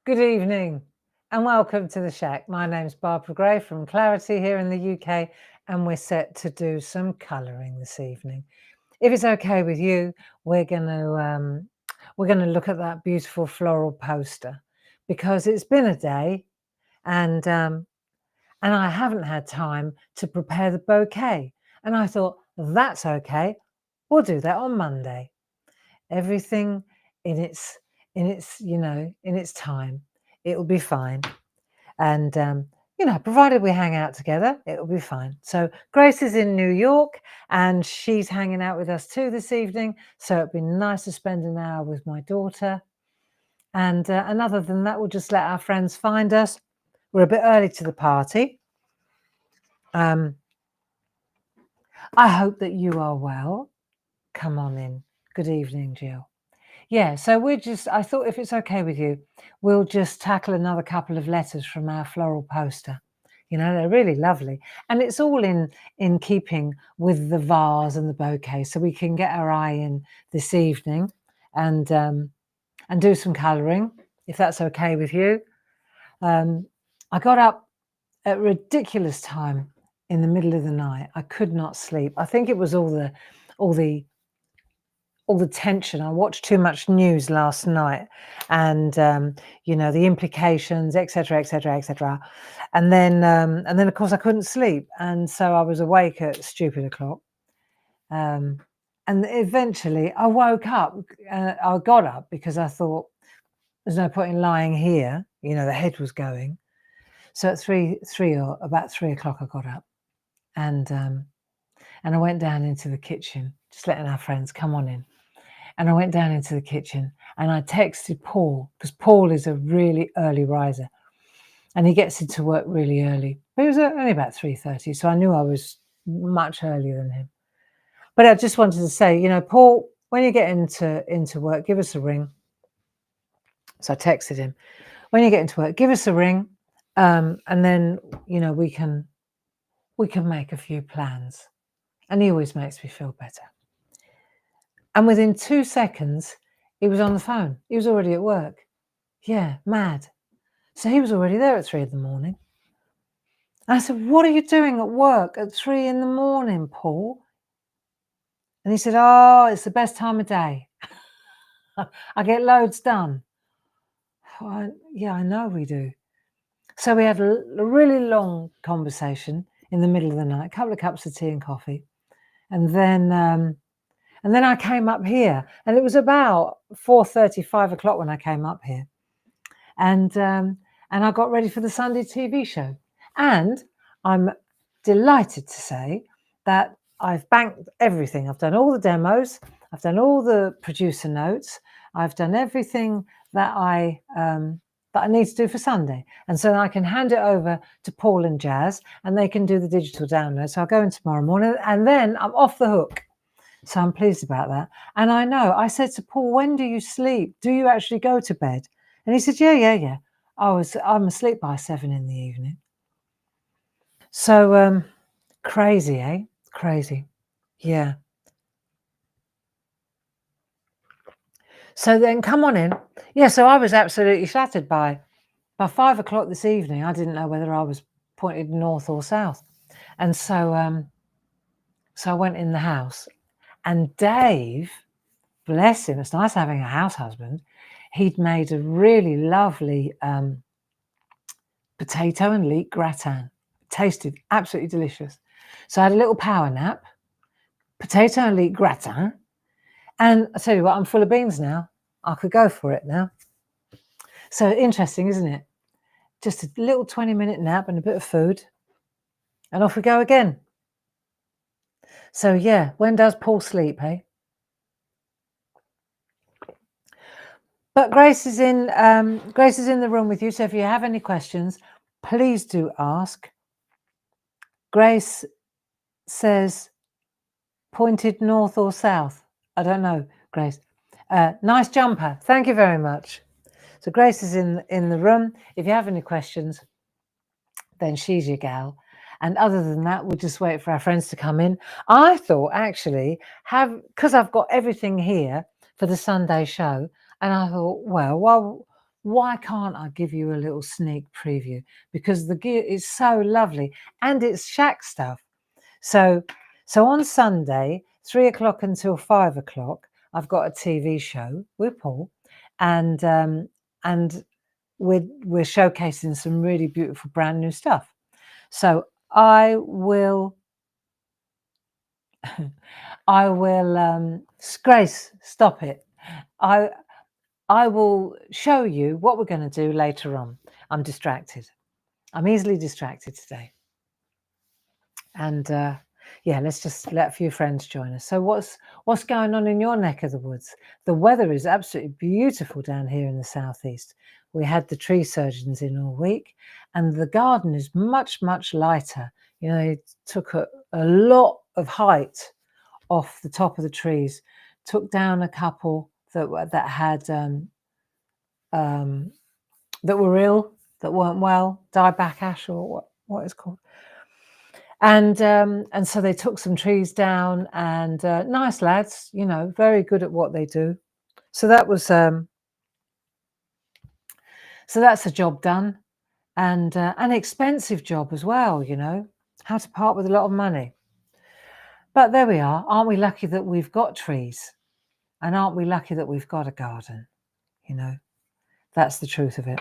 Good evening and welcome to the SHAC. My name's Barbara Gray from Clarity here in the UK, and we're set to do some colouring this evening. If it's okay with you, we're going to look at that beautiful floral poster because it's been a day, and I haven't had time to prepare the bouquet. And I thought that's okay. We'll do that on Monday. Everything in its time. It'll be fine. And provided we hang out together, it'll be fine. So Grace is in New York and she's hanging out with us too this evening. So it'd be nice to spend an hour with my daughter. And other than that, we'll just let our friends find us. We're a bit early to the party. I hope that you are well. Come on in. Good evening, Jill. Yeah, so I thought if it's okay with you, we'll just tackle another couple of letters from our floral poster. You know, they're really lovely. And it's all in keeping with the vase and the bouquet. So we can get our eye in this evening and do some colouring, if that's okay with you. I got up at a ridiculous time in the middle of the night. I could not sleep. I think it was all the tension. I watched too much news last night, and the implications, etc., etc., etc. And then of course I couldn't sleep, and so I was awake at stupid o'clock. And eventually I woke up. I got up because I thought there's no point in lying here. You know, the head was going. So at about 3 o'clock, I got up, and I went down into the kitchen, just letting our friends come on in. And I went down into the kitchen and I texted Paul, because Paul is a really early riser and he gets into work really early. But it was only about 3:30, so I knew I was much earlier than him. But I just wanted to say, Paul, when you get into work, give us a ring. So I texted him, when you get into work, give us a ring, and then we can make a few plans. And he always makes me feel better. And within 2 seconds, he was on the phone. He was already at work. Yeah, mad. So he was already there at 3 in the morning. And I said, what are you doing at work at 3 in the morning, Paul? And he said, oh, it's the best time of day. I get loads done. Yeah, I know we do. So we had a really long conversation in the middle of the night, a couple of cups of tea and coffee. And then I came up here, and it was about 4:30, 5 o'clock when I came up here. And I got ready for the Sunday TV show. And I'm delighted to say that I've banked everything. I've done all the demos. I've done all the producer notes. I've done everything that I need to do for Sunday. And so I can hand it over to Paul and Jazz, and they can do the digital download. So I'll go in tomorrow morning, and then I'm off the hook. So I'm pleased about that. And I said to Paul, when do you sleep? Do you actually go to bed? And he said, yeah. I'm asleep by 7 in the evening. So crazy, eh? Crazy. Yeah. So then come on in. Yeah, so I was absolutely shattered by 5 o'clock this evening. I didn't know whether I was pointed north or south. And so I went in the house, and Dave, bless him, it's nice having a house husband. He'd made a really lovely potato and leek gratin. Tasted absolutely delicious. So I had a little power nap, potato and leek gratin, and I tell you what, I'm full of beans now. I could go for it now. So interesting, isn't it? Just a little 20-minute nap and a bit of food, and off we go again. So yeah, when does Paul sleep, hey? But Grace is in the room with you. So if you have any questions, please do ask. Grace says, pointed north or south? I don't know, Grace. Nice jumper. Thank you very much. So Grace is in the room. If you have any questions, then she's your gal. And other than that, we'll just wait for our friends to come in. I thought actually because I've got everything here for the Sunday show, and I thought, well, why can't I give you a little sneak preview? Because the gear is so lovely and it's SHAC stuff. So on Sunday, 3 o'clock until 5 o'clock, I've got a TV show with Paul, and we're showcasing some really beautiful brand new stuff. So I will Grace, stop it. I will show you what we're going to do later on. I'm distracted. I'm easily distracted today. And yeah, let's just let a few friends join us. So what's going on in your neck of the woods? The weather is absolutely beautiful down here in the southeast. We had the tree surgeons in all week, and the garden is much, much lighter. You know, it took a lot of height off the top of the trees, took down a couple that had that were ill, that weren't well, dieback ash, or what it's called. And so they took some trees down, and nice lads, you know, very good at what they do. So that was so that's a job done, and an expensive job as well. You know, how to part with a lot of money. But there we are. Aren't we lucky that we've got trees? And aren't we lucky that we've got a garden? You know, that's the truth of it.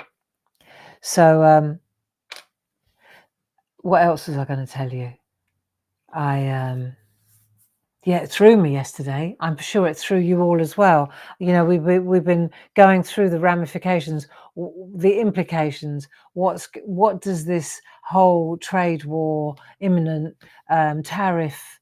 So what else was I going to tell you? Yeah, it threw me yesterday. I'm sure it threw you all as well. You know, we've been going through the ramifications, the implications. What does this whole trade war, imminent tariff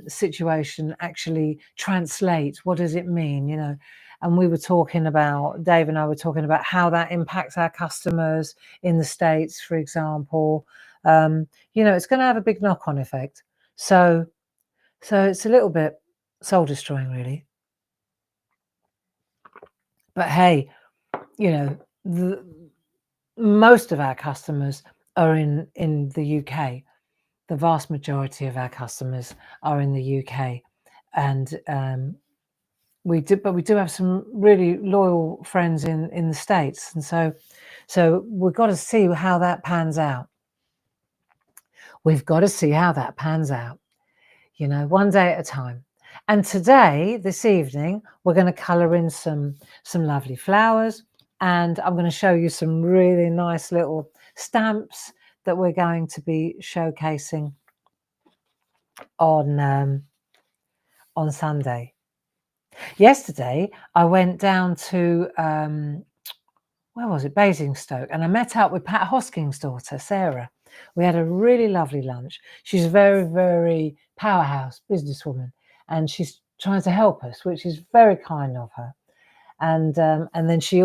situation actually translate? What does it mean? You know, and we were talking about, Dave and I were talking about how that impacts our customers in the States, for example. You know, it's going to have a big knock-on effect. So it's a little bit soul destroying, really. But hey, you know, most of our customers are in the UK. The vast majority of our customers are in the UK, and we do have some really loyal friends in the States, and so we've got to see how that pans out. We've got to see how that pans out. You know, one day at a time. And today, this evening, we're going to colour in some lovely flowers, and I'm going to show you some really nice little stamps that we're going to be showcasing on Sunday. Yesterday, I went down to where was it? Basingstoke, and I met up with Pat Hosking's daughter, Sarah. We had a really lovely lunch. She's a very, very powerhouse businesswoman, and she's trying to help us, which is very kind of her. And then she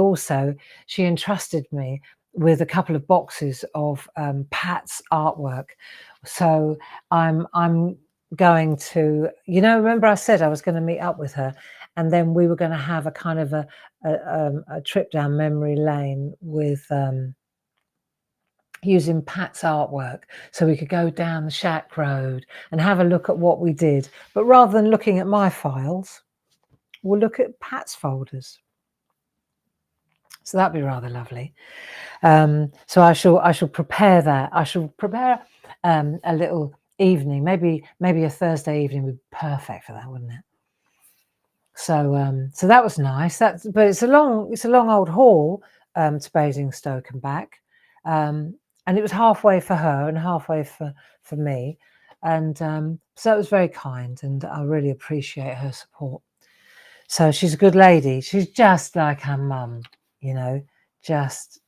entrusted me with a couple of boxes of Pat's artwork. So I'm going to, you know, remember I said I was going to meet up with her, and then we were going to have a kind of a trip down memory lane with using Pat's artwork, so we could go down the SHAC road and have a look at what we did. But rather than looking at my files, we'll look at Pat's folders. So that'd be rather lovely. So I shall prepare that. I shall prepare a little evening, maybe a Thursday evening would be perfect for that, wouldn't it? So that was nice. But it's a long old haul to Basingstoke and back. And it was halfway for her and halfway for me, and so it was very kind, and I really appreciate her support. So she's a good lady. She's just like her mum, you know, just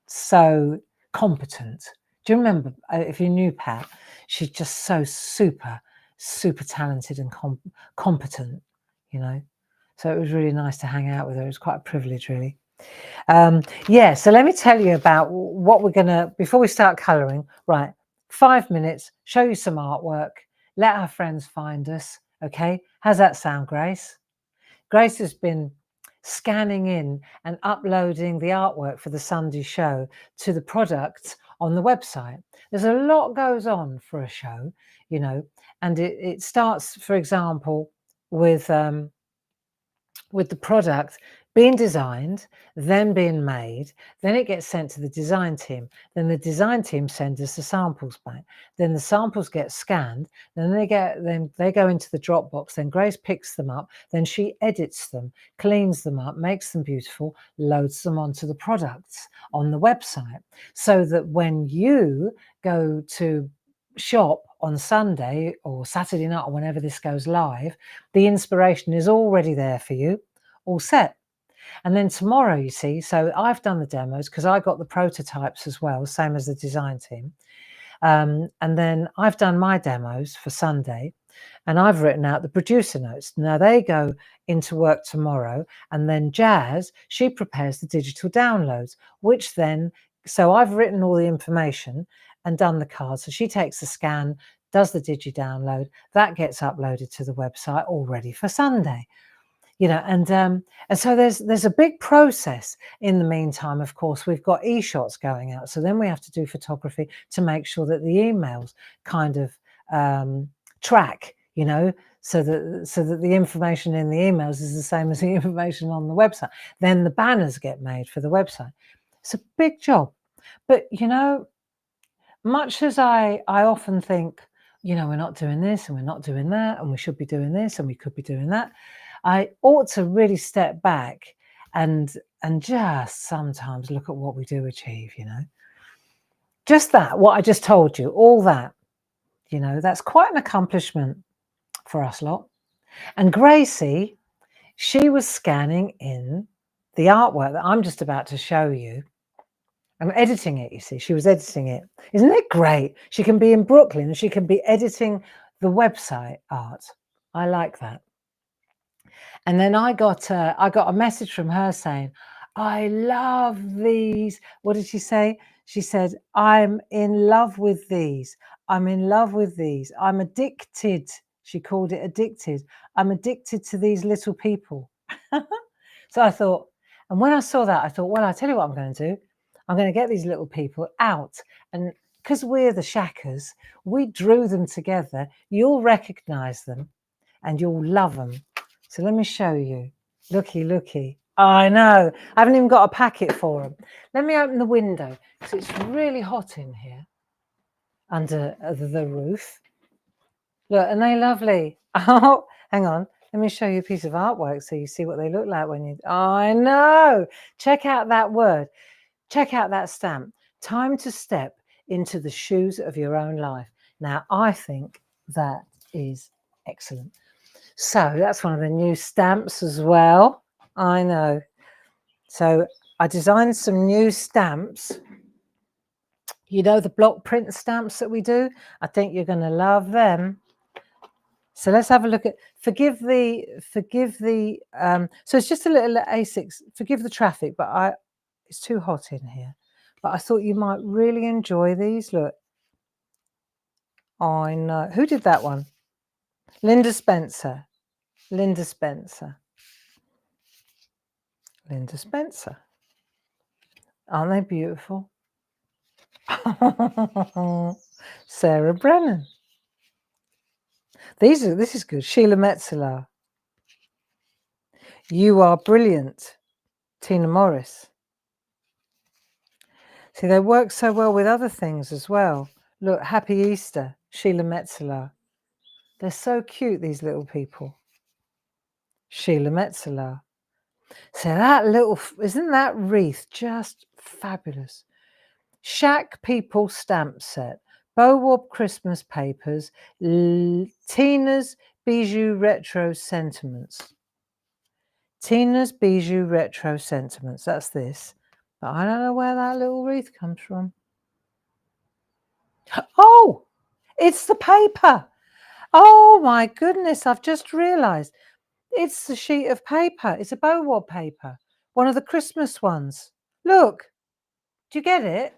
so competent. Do you remember, if you knew Pat, she's just so super talented and competent, you know. So it was really nice to hang out with her. It was quite a privilege, really. Yeah, so let me tell you about what we're gonna, before we start colouring, right, 5 minutes, show you some artwork, let our friends find us, okay? How's that sound, Grace? Grace has been scanning in and uploading the artwork for the Sunday show to the products on the website. There's a lot goes on for a show, you know, and it starts, for example, with the product being designed, then being made, then it gets sent to the design team. Then the design team sends us the samples back. Then the samples get scanned. Then they go into the Dropbox. Then Grace picks them up. Then she edits them, cleans them up, makes them beautiful, loads them onto the products on the website, so that when you go to shop on Sunday or Saturday night or whenever this goes live, the inspiration is already there for you, all set. And then tomorrow, you see, so I've done the demos because I got the prototypes as well, same as the design team. And then I've done my demos for Sunday, and I've written out the producer notes. Now they go into work tomorrow, and then Jazz, she prepares the digital downloads, which then, so I've written all the information and done the cards. So she takes the scan, does the digi download, that gets uploaded to the website, all ready for Sunday. You know, and so there's a big process. In the meantime, of course, we've got e-shots going out. So then we have to do photography to make sure that the emails kind of track, you know, so that the information in the emails is the same as the information on the website. Then the banners get made for the website. It's a big job. But, you know, much as I often think, you know, we're not doing this and we're not doing that, and we should be doing this and we could be doing that, I ought to really step back and just sometimes look at what we do achieve, you know. Just that, what I just told you, all that, you know, that's quite an accomplishment for us lot. And Gracie, she was scanning in the artwork that I'm just about to show you. I'm editing it, you see. She was editing it. Isn't it great? She can be in Brooklyn and she can be editing the website art. I like that. And then I got a message from her saying, I love these. What did she say? She said, I'm in love with these. I'm in love with these. I'm addicted. She called it addicted. I'm addicted to these little people. So I thought, and when I saw that, I thought, well, I'll tell you what I'm going to do. I'm going to get these little people out. And because we're the Shackers, we drew them together. You'll recognize them and you'll love them. So let me show you. Looky, looky. I know. I haven't even got a packet for them. Let me open the window because it's really hot in here under the roof. Look, and they lovely. Oh, hang on. Let me show you a piece of artwork so you see what they look like when you... I know. Check out that word. Check out that stamp. Time to step into the shoes of your own life. Now, I think that is excellent. So that's one of the new stamps as well. I know. So I designed some new stamps. You know, the block print stamps that we do? I think you're going to love them. So let's have a look at, forgive the, so it's just a little A6, forgive the traffic, but it's too hot in here. But I thought you might really enjoy these. Look. I know. Who did that one? Linda Spencer. Linda Spencer. Linda Spencer. Aren't they beautiful? Sarah Brennan. This is good. Sheila Metzeler. You Are Brilliant. Tina Morris. See, they work so well with other things as well. Look, Happy Easter. Sheila Metzeler. They're so cute, these little people. Sheila Metzeler. So that little, isn't that wreath just fabulous? SHAC People stamp set. Bowob Christmas papers. Tina's Bijou Retro Sentiments. Tina's Bijou Retro Sentiments. That's this. But I don't know where that little wreath comes from. Oh, it's the paper. Oh my goodness, I've just realised. It's the sheet of paper. It's a Bowob paper. One of the Christmas ones. Look. Do you get it?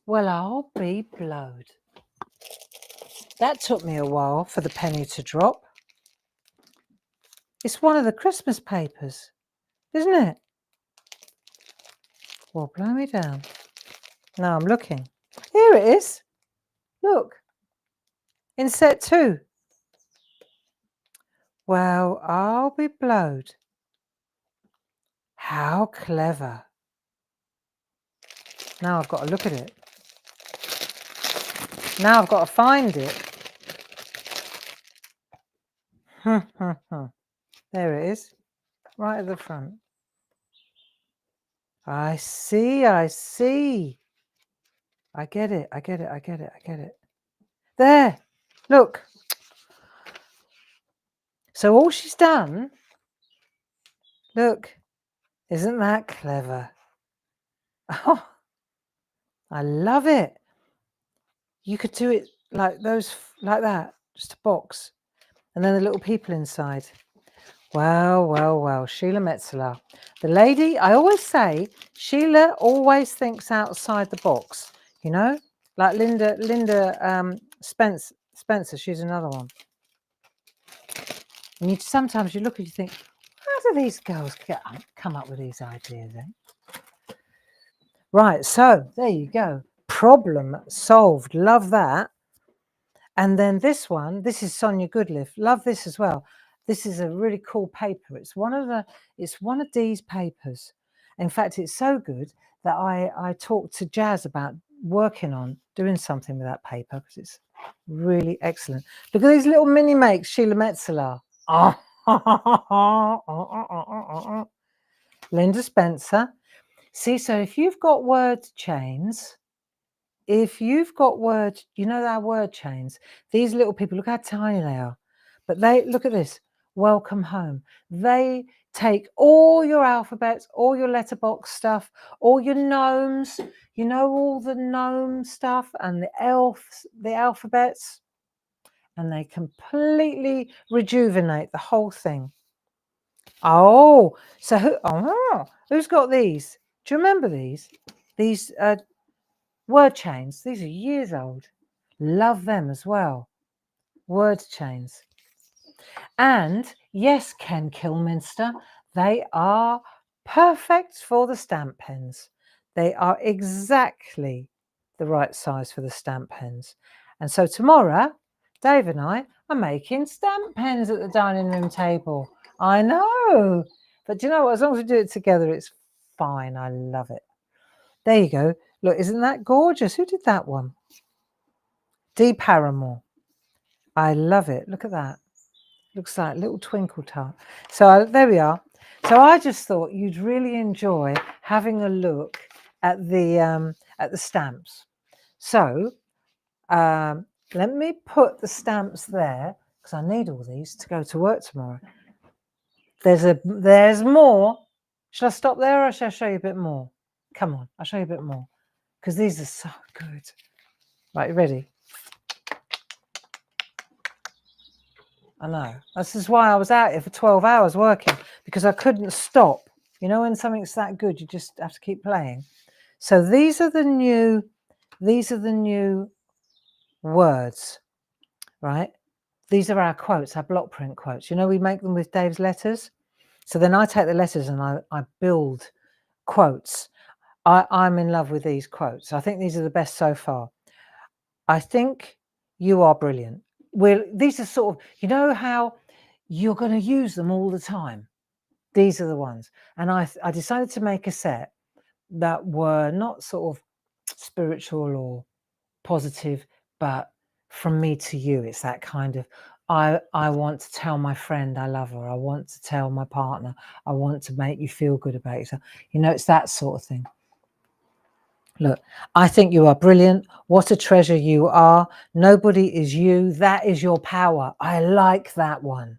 Well, I'll be blowed. That took me a while for the penny to drop. It's one of the Christmas papers, isn't it? Well, blow me down. Now I'm looking. Here it is. Look. In set 2. Well, I'll be blowed. How clever. Now I've got to look at it. Now I've got to find it. There it is, right at the front. I see, I see. I get it, I get it, I get it, I get it. There, look. So all she's done, look, isn't that clever? Oh, I love it. You could do it like those, like that, just a box. And then the little people inside. Well, well, well, Sheila Metzeler. The lady, I always say, Sheila always thinks outside the box, you know? Like Linda Spencer, she's another one. And sometimes you look and you think, how do these girls come up with these ideas, eh? Right, so there you go. Problem solved. Love that. And then this one, this is Sonia Goodliff. Love this as well. This is a really cool paper. It's one of Dee's papers. In fact, it's so good that I talked to Jazz about working on doing something with that paper because it's really excellent. Look at these little mini makes, Sheila Metzeler. Oh. Linda Spencer. See, so if you've got word chains, you know our word chains, these little people, look how tiny they are. But look at this, welcome home. They take all your alphabets, all your letterbox stuff, all your gnomes, you know, all the gnome stuff and the elves, the alphabets, and they completely rejuvenate the whole thing. Oh, so who's got these? Do you remember these? These word chains. These are years old. Love them as well. Word chains. And yes, Ken Kilminster, they are perfect for the stamp pens. They are exactly the right size for the stamp pens. And so tomorrow, Dave and I are making stamp pens at the dining room table. I know. But do you know what? As long as we do it together, it's fine. I love it. There you go. Look, isn't that gorgeous? Who did that one? Dee Paramore. I love it. Look at that. Looks like a little twinkle tart. So there we are. So I just thought you'd really enjoy having a look at the stamps. So let me put the stamps there because I need all these to go to work tomorrow. There's more. Shall I stop there or shall I show you a bit more? Come on, I'll show you a bit more because these are so good. Right, you ready? I know. This is why I was out here for 12 hours working because I couldn't stop. You know, when something's that good, you just have to keep playing. So these are the new words, right? These are our quotes, our block print quotes. You know, we make them with Dave's letters. So then I take the letters and I build quotes. I'm in love with these quotes. I think these are the best so far. I think you are brilliant. These are sort of, you know how you're going to use them all the time. These are the ones. And I decided to make a set that were not sort of spiritual or positive, but from me to you. It's that kind of, I want to tell my friend I love her. I want to tell my partner. I want to make you feel good about yourself. You know, it's that sort of thing. Look, I think you are brilliant. What a treasure you are. Nobody is you. That is your power. I like that one.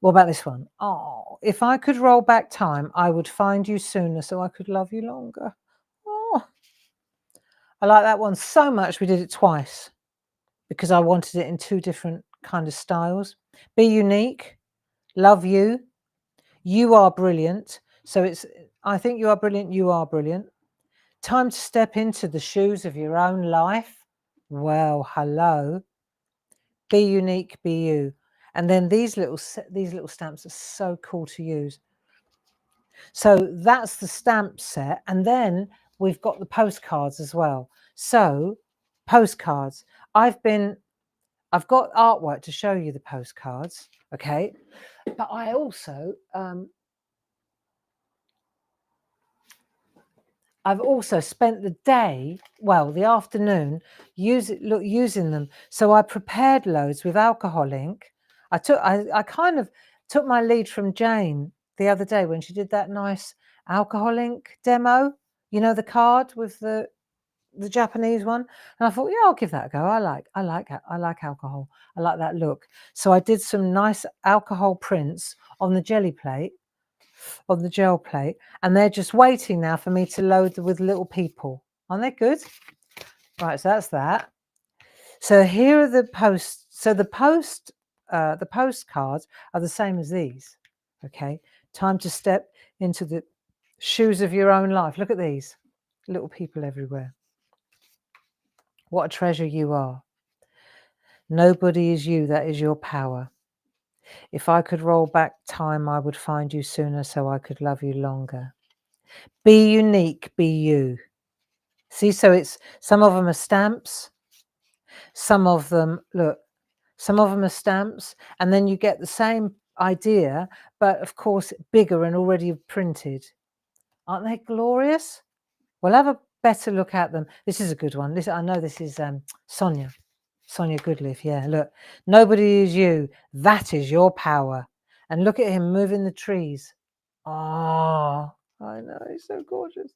What about this one? Oh, if I could roll back time, I would find you sooner so I could love you longer. Oh, I like that one so much. We did it twice because I wanted it in two different kind of styles. Be unique. Love you. You are brilliant. So it's, I think you are brilliant. You are brilliant. Time to step into the shoes of your own life. Well, hello. Be unique, be you. And then these little stamps are so cool to use. So that's the stamp set. And then we've got the postcards as well. So postcards. I've got artwork to show you the postcards. Okay. But I also I've also spent the day, well, the afternoon, using them. So I prepared loads with alcohol ink. I kind of took my lead from Jane the other day when she did that nice alcohol ink demo. You know, the card with the Japanese one, and I thought, yeah, I'll give that a go. I like alcohol. I like that look. So I did some nice alcohol prints on the jelly plate, on the gel plate, and they're just waiting now for me to load them with little people. Aren't they good? Right, so that's that. So here are the posts. So the postcards are the same as these. Okay, time to step into the shoes of your own life. Look at these little people everywhere. What a treasure you are. Nobody is you, that is your power. If I could roll back time, I would find you sooner so I could love you longer. Be unique, be you. See, so it's some of them are stamps, some of them, look, some of them are stamps, and then you get the same idea, but of course bigger and already printed. Aren't they glorious? We'll have a better look at them. This is a good one. I know this is Sonia Goodleaf. Yeah, look. Nobody is you. That is your power. And look at him moving the trees. Oh, I know. He's so gorgeous.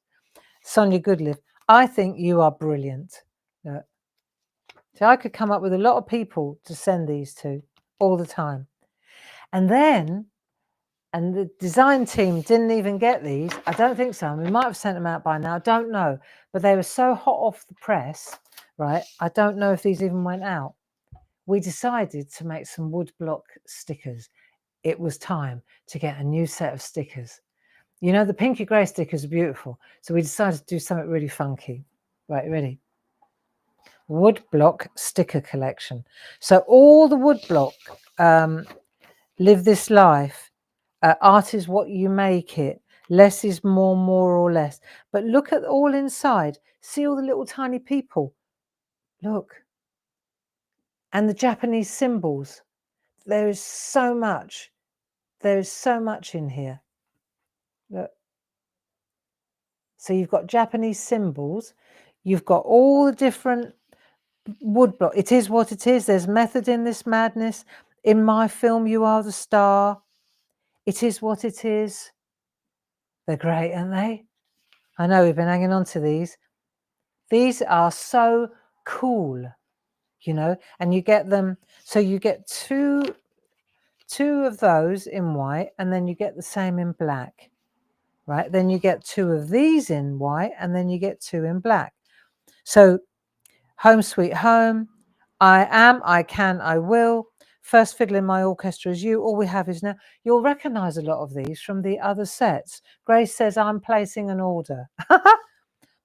Sonia Goodleaf. I think you are brilliant. Look. So I could come up with a lot of people to send these to all the time. And the design team didn't even get these. I don't think so. We might have sent them out by now. I don't know. But they were so hot off the press, right? I don't know if these even went out. We decided to make some woodblock stickers. It was time to get a new set of stickers. You know, the pinky grey stickers are beautiful. So we decided to do something really funky. Right, ready? Woodblock sticker collection. So all the woodblock live this life. Art is what you make it. Less is more, more or less. But look at all inside. See all the little tiny people. Look. And the Japanese symbols. There is so much. There is so much in here. Look. So you've got Japanese symbols. You've got all the different woodblock. It is what it is. There's method in this madness. In my film, you are the star. It is what it is. They're great, aren't they? I know we've been hanging on to these. These are so cool, you know, and you get them. So you get two of those in white, and then you get the same in black, right? Then you get two of these in white, and then you get two in black. So Home Sweet Home, I am, I can, I will. First fiddle in my orchestra is you. All we have is now. You'll recognise a lot of these from the other sets. Grace says, I'm placing an order.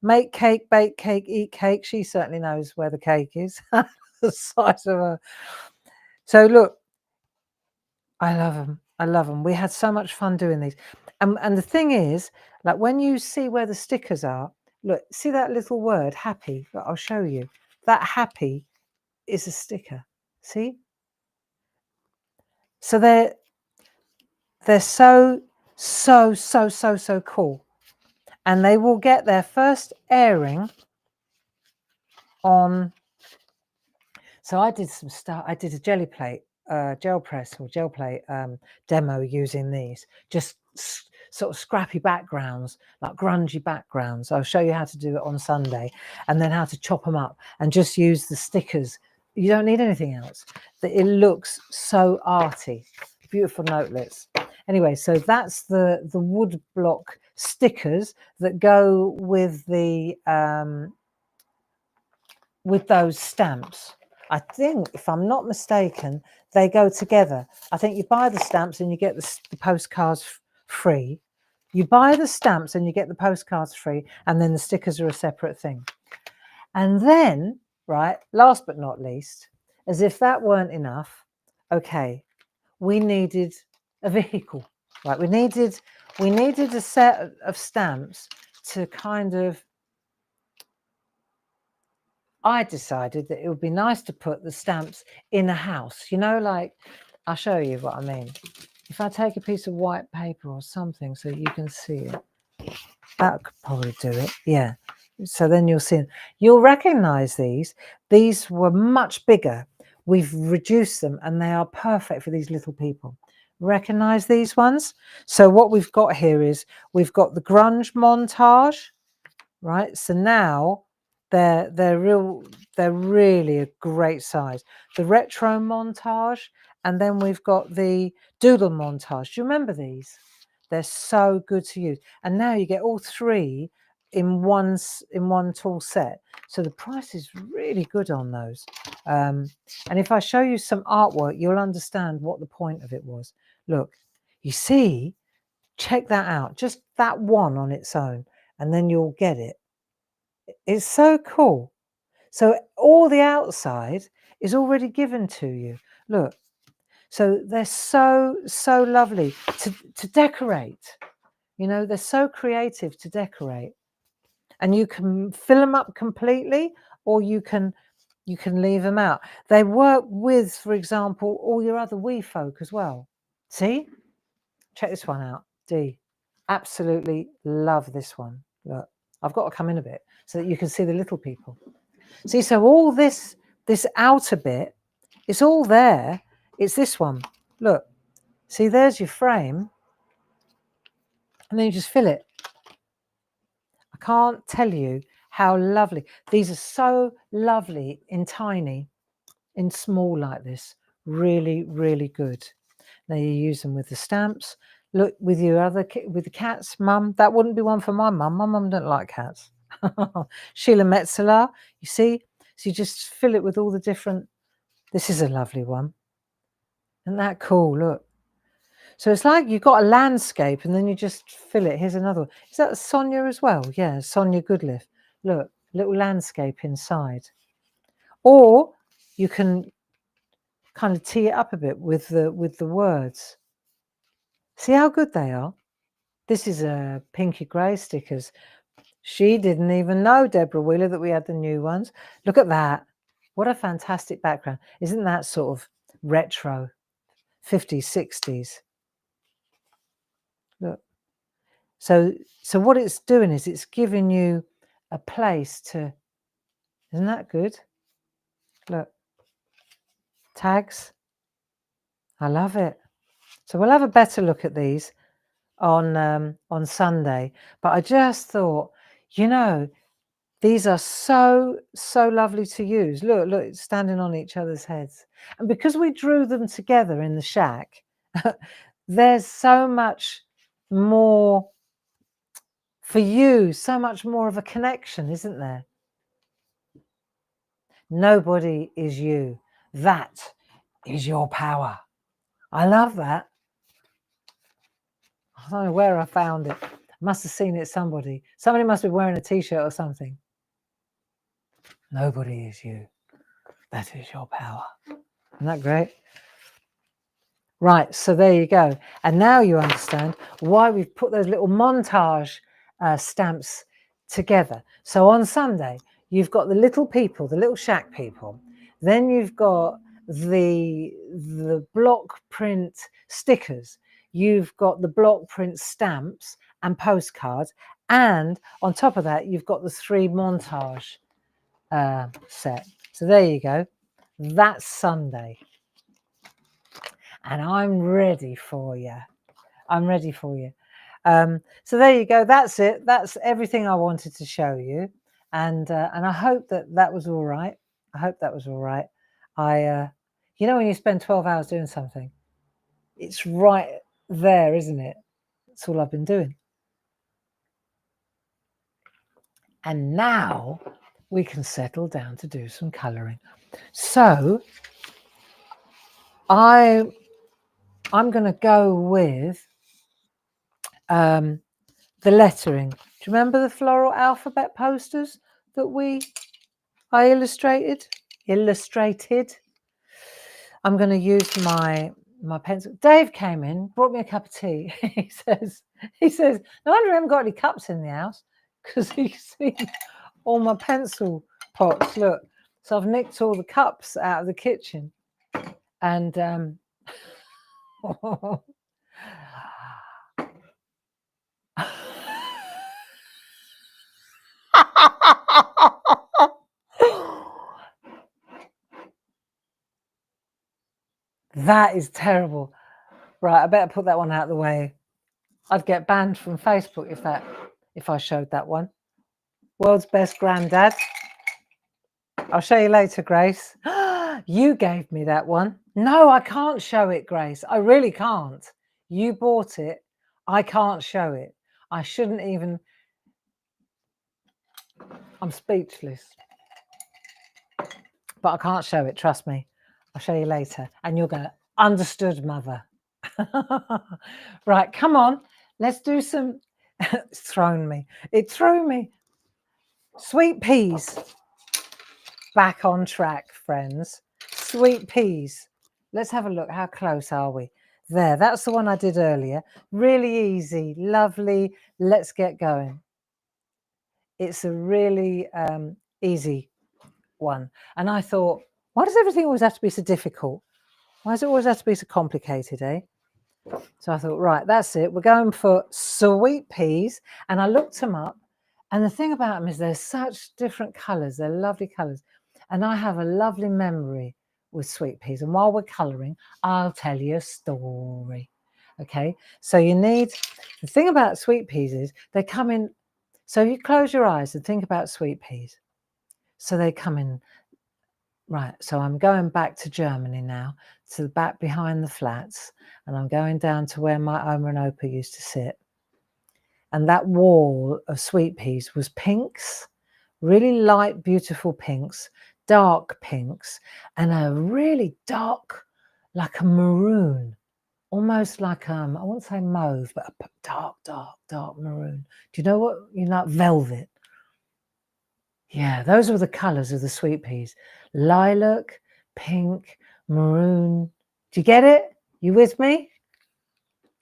Make cake, bake cake, eat cake. She certainly knows where the cake is. The size of her. So look, I love them. I love them. We had so much fun doing these. And the thing is, like when you see where the stickers are, look, see that little word, happy? Look, I'll show you. That happy is a sticker. See? So they're so cool. And they will get their first airing on. So I did some stuff. I did a jelly plate, gel press or gel plate demo using these. Just sort of scrappy backgrounds, like grungy backgrounds. I'll show you how to do it on Sunday, and then how to chop them up and just use the stickers. You don't need anything else. It looks so arty. Beautiful notelets. Anyway, so that's the wood block stickers that go with the with those stamps. I think, if I'm not mistaken, they go together. I think you buy the stamps and you get the postcards free. You buy the stamps and you get the postcards free, and then the stickers are a separate thing. And then, right, last but not least, as if that weren't enough, okay, we needed a vehicle, right? We needed a set of stamps to kind of. I decided that it would be nice to put the stamps in a house, you know, like, I'll show you what I mean. If I take a piece of white paper or something so you can see it. That could probably do it. Yeah. So then you'll see, you'll recognize these. These were much bigger. We've reduced them and they are perfect for these little people. Recognize these ones? So what we've got here is we've got the grunge montage, right? So now they're really a great size. The retro montage, and then we've got the doodle montage. Do you remember these? They're so good to use. And now you get all three in one tall set. So the price is really good on those. And if I show you some artwork, you'll understand what the point of it was. Look, you see, check that out. Just that one on its own, and then you'll get it. It's so cool. So all the outside is already given to you. Look, so they're so lovely to decorate. You know, they're so creative to decorate, and you can fill them up completely, or you can leave them out. They work with, for example, all your other wee folk as well. See, check this one out. D, absolutely love this one. Look, I've got to come in a bit so that you can see the little people. See, so all this outer bit, it's all there. It's this one. Look, see, there's your frame, and then you just fill it. I can't tell you how lovely. These are so lovely in tiny, in small like this. Really, really good. Now you use them with the stamps. Look, with your with the cats, Mum. That wouldn't be one for my mum. My mum don't like cats. Sheila Metzeler, you see? So you just fill it with all the different. This is a lovely one. Isn't that cool? Look. So it's like you've got a landscape and then you just fill it. Here's another one. Is that Sonia as well? Yeah, Sonia Goodliff. Look, little landscape inside. Or you can kind of tee it up a bit with the words. See how good they are? This is a Pinky Grey stickers. She didn't even know, Deborah Wheeler, that we had the new ones. Look at that. What a fantastic background. Isn't that sort of retro, 50s, 60s? Look. So what it's doing is it's giving you a place to, isn't that good? Look, tags. I love it. So we'll have a better look at these on Sunday. But I just thought, you know, these are so lovely to use. Look, it's standing on each other's heads. And because we drew them together in the shack, there's so much more for you, so much more of a connection, isn't there? Nobody is you. That is your power. I love that. I don't know where I found it. I must have seen it somebody. Somebody must be wearing a t-shirt or something. Nobody is you. That is your power. Isn't that great? Right, so there you go. And now you understand why we've put those little montage stamps together. So on Sunday, you've got the little people, the little shack people. Then you've got the block print stickers. You've got the block print stamps and postcards. And on top of that, you've got the 3 montage set. So there you go. That's Sunday. And I'm ready for you. I'm ready for you. So there you go. That's it. That's everything I wanted to show you. And I hope that was all right. I hope that was all right. You know, when you spend 12 hours doing something, it's right there, isn't it? That's all I've been doing. And now we can settle down to do some colouring. So I'm going to go with the lettering. Do you remember the floral alphabet posters that I illustrated? I'm going to use my pencil. Dave came in, brought me a cup of tea. he says, no wonder I haven't got any cups in the house, because he's seen all my pencil pots. Look, so I've nicked all the cups out of the kitchen, and That is terrible. Right, I better put that one out of the way. I'd get banned from Facebook if I showed that one. World's best granddad. I'll show you later, Grace. You gave me that one. No, I can't show it, Grace. I really can't. You bought it. I can't show it. I shouldn't even. I'm speechless. But I can't show it, trust me. I'll show you later. And you'll go, understood, mother. Right, come on. Let's do some. It's thrown me. It threw me. Sweet peas. Back on track, friends. Sweet peas. Let's have a look. How close are we? There, that's the one I did earlier. Really easy, lovely. Let's get going. It's a really easy one. And I thought, why does everything always have to be so difficult? Why does it always have to be so complicated, eh? So I thought, right, that's it. We're going for sweet peas. And I looked them up. And the thing about them is they're such different colours. They're lovely colours. And I have a lovely memory with sweet peas. And while we're colouring, I'll tell you a story. Okay, so you need, the thing about sweet peas is they come in, so you close your eyes and think about sweet peas. So they come in, right, so I'm going back to Germany now, to the back behind the flats, and I'm going down to where my Oma and Opa used to sit. And that wall of sweet peas was pinks, really light, beautiful pinks, dark pinks, and a really dark, like a maroon, almost like, I won't say mauve, but a dark maroon. Do you know what, like velvet? Yeah, those were the colours of the sweet peas. Lilac, pink, maroon. Do you get it? You with me?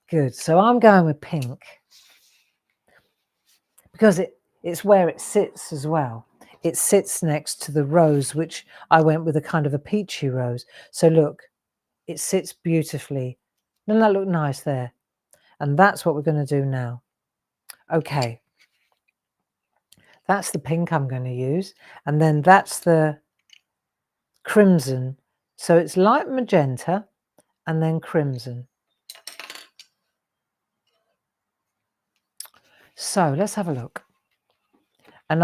Good. So I'm going with pink because it's where it sits as well. It sits next to the rose, which I went with a kind of a peachy rose. So look, it sits beautifully. Doesn't that look nice there? And that's what we're going to do now. Okay. That's the pink I'm going to use. And then that's the crimson. So it's light magenta and then crimson. So let's have a look. And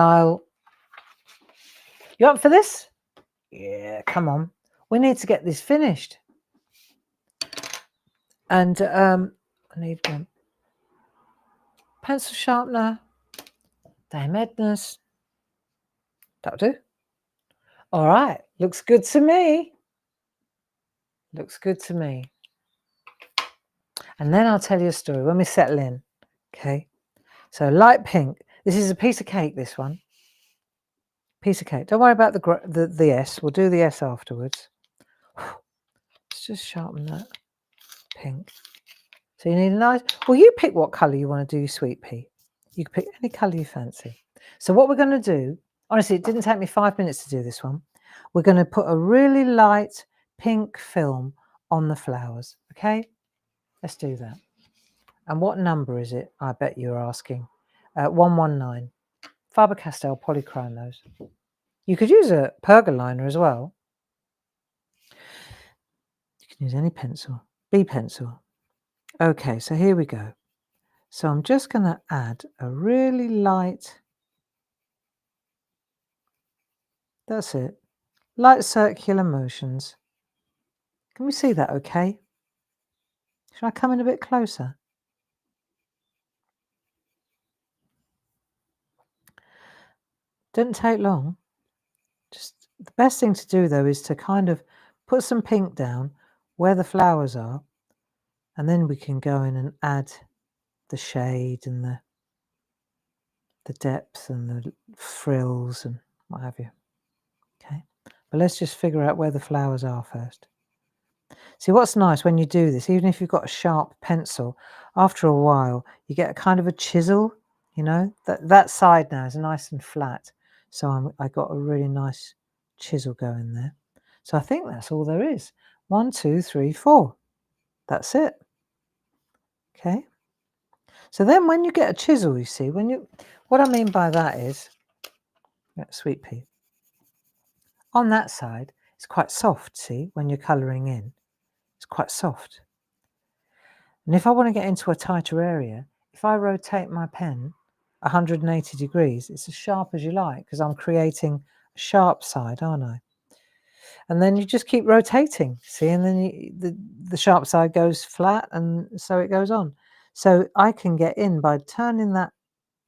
you up for this? Yeah, come on. We need to get this finished. And I need one pencil sharpener, Dame Edna's. That'll do. All right, looks good to me. Looks good to me. And then I'll tell you a story when we settle in. Okay, so light pink. This is a piece of cake, this one. Piece of cake. Don't worry about the S. We'll do the S afterwards. Let's just sharpen that pink. So you need a nice, well, you pick what colour you want to do your sweet pea. You can pick any colour you fancy. So what we're going to do, honestly, it didn't take me 5 minutes to do this one. We're going to put a really light pink film on the flowers. Okay, let's do that. And what number is it? I bet you're asking. 119. Faber-Castell polychrome those. You could use a pergoliner as well. You can use any pencil. B pencil. Okay, so here we go. So I'm just going to add a really light, that's it, light circular motions. Can we see that okay? Should I come in a bit closer? Didn't take long. Just the best thing to do though is to kind of put some pink down where the flowers are, and then we can go in and add the shade and the depth and the frills and what have you. Okay, but let's just figure out where the flowers are first. See, what's nice when you do this, even if you've got a sharp pencil, after a while you get a kind of a chisel, that side now is nice and flat. So I got a really nice chisel going there. So I think that's all there is. 1, 2, 3, 4. That's it. Okay. So then when you get a chisel, you see, what I mean by that is sweet pea. On that side, it's quite soft, see, when you're colouring in. It's quite soft. And if I want to get into a tighter area, if I rotate my pen 180 degrees, it's as sharp as you like, because I'm creating a sharp side, aren't I? And then you just keep rotating, see, and then the sharp side goes flat, and so it goes on. So I can get in by turning that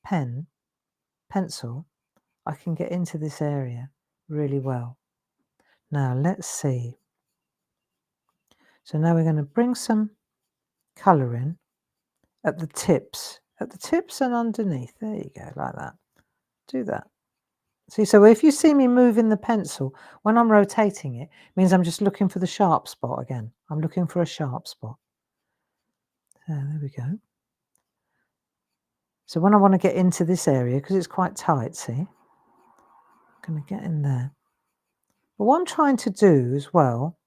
pencil, I can get into this area really well. Now let's see. So now we're going to bring some colour in at the tips and underneath. There you go, like that. Do that. See, so if you see me moving the pencil, when I'm rotating it, it means I'm just looking for the sharp spot again. I'm looking for a sharp spot. There we go. So when I want to get into this area, because it's quite tight, see, I'm going to get in there. But what I'm trying to do as well,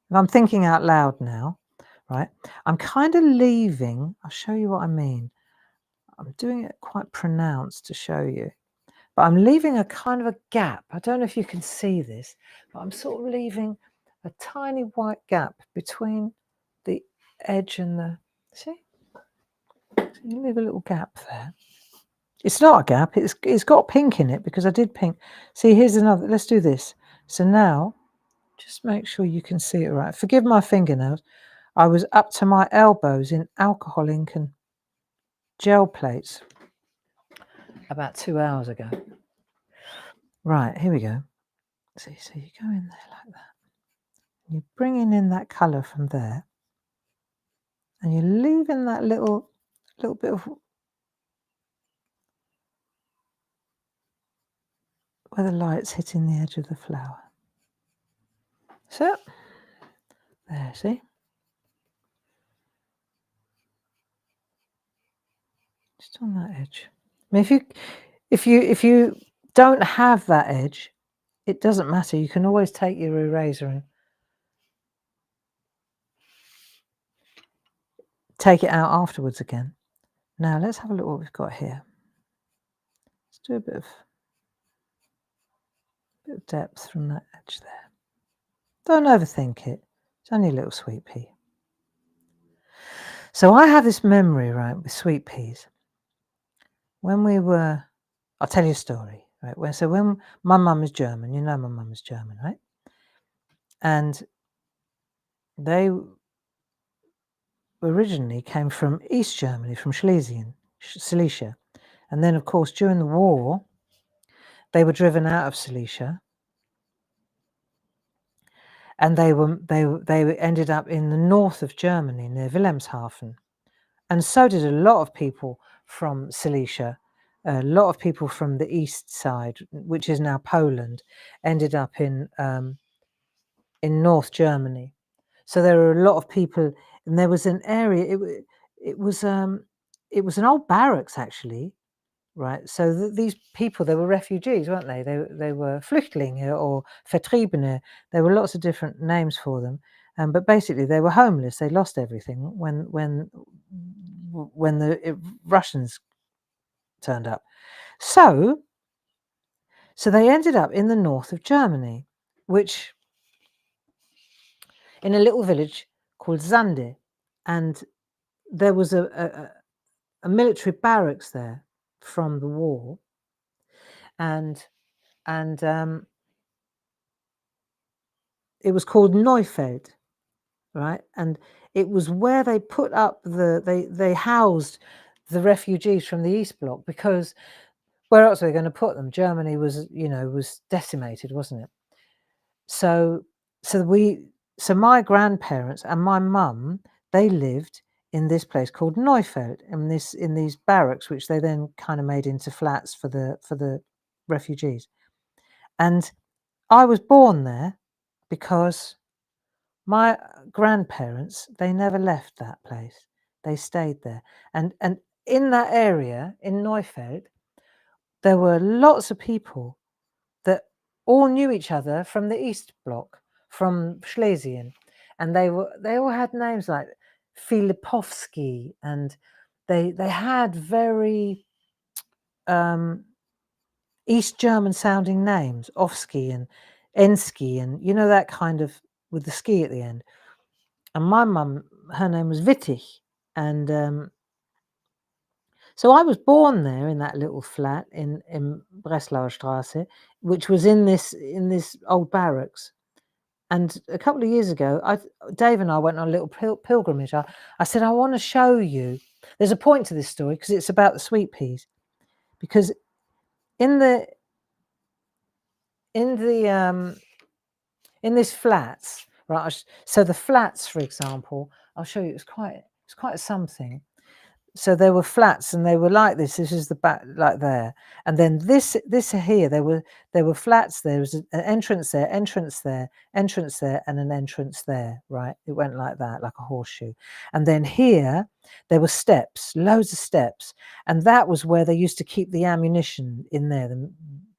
and I'm thinking out loud now, right, I'm kind of leaving, I'll show you what I mean. I'm doing it quite pronounced to show you. But I'm leaving a kind of a gap. I don't know if you can see this, but I'm sort of leaving a tiny white gap between the edge and the, see? So you leave a little gap there. It's not a gap, it's got pink in it because I did pink. See, here's another, let's do this. So now, just make sure you can see it right. Forgive my fingernails. I was up to my elbows in alcohol ink and gel plates about 2 hours ago. Right, here we go. See, so you go in there like that. You're bringing in that colour from there, and you're leaving that little bit of where the light's hitting the edge of the flower. So, there, see? Just on that edge. I mean, if you don't have that edge, it doesn't matter. You can always take your eraser and take it out afterwards again. Now let's have a look what we've got here. Let's do a bit of depth from that edge there. Don't overthink it. It's only a little sweet pea. So I have this memory, right, with sweet peas. When we were, I'll tell you a story, right? When my mum is German, you know my mum is German, right? And they originally came from East Germany, from Silesia. And then, of course, during the war, they were driven out of Silesia. And they ended up in the north of Germany, near Wilhelmshaven. And so did a lot of people from Silesia. A lot of people from the east side, which is now Poland, ended up in North Germany. So there were a lot of people, and there was an area. It was an old barracks actually, right? So these people, they were refugees, weren't they? They were Flüchtlinge or Vertriebene. There were lots of different names for them, but basically they were homeless. They lost everything when the Russians turned up. So they ended up in the north of Germany, which in a little village called Zande, and there was a military barracks there from the war, and it was called Neufeld, right? And it was where they put up they housed the refugees from the East Bloc, because where else were they going to put them? Germany was decimated, wasn't it? So my grandparents and my mum, they lived in this place called Neufeld, in these barracks, which they then kind of made into flats for the refugees. And I was born there because my grandparents, they never left that place. They stayed there. And in that area, in Neufeld, there were lots of people that all knew each other from the East Bloc, from Schlesien. And they all had names like Filipovsky, and they had very East German sounding names, Ofsky and Ensky, and you know, that kind of, with the ski at the end. And my mum, her name was Wittich, and so I was born there in that little flat in Breslauer Straße, which was in this old barracks. And a couple of years ago, Dave and I went on a little pilgrimage. I said, I want to show you. There's a point to this story because it's about the sweet peas. Because in this flats, right? So the flats, for example, I'll show you. It's quite something. So there were flats, and they were like this. This is the back, like there, and then this here. There were flats. There was an entrance there, entrance there, entrance there, and an entrance there. Right, it went like that, like a horseshoe. And then here there were steps, loads of steps, and that was where they used to keep the ammunition in there.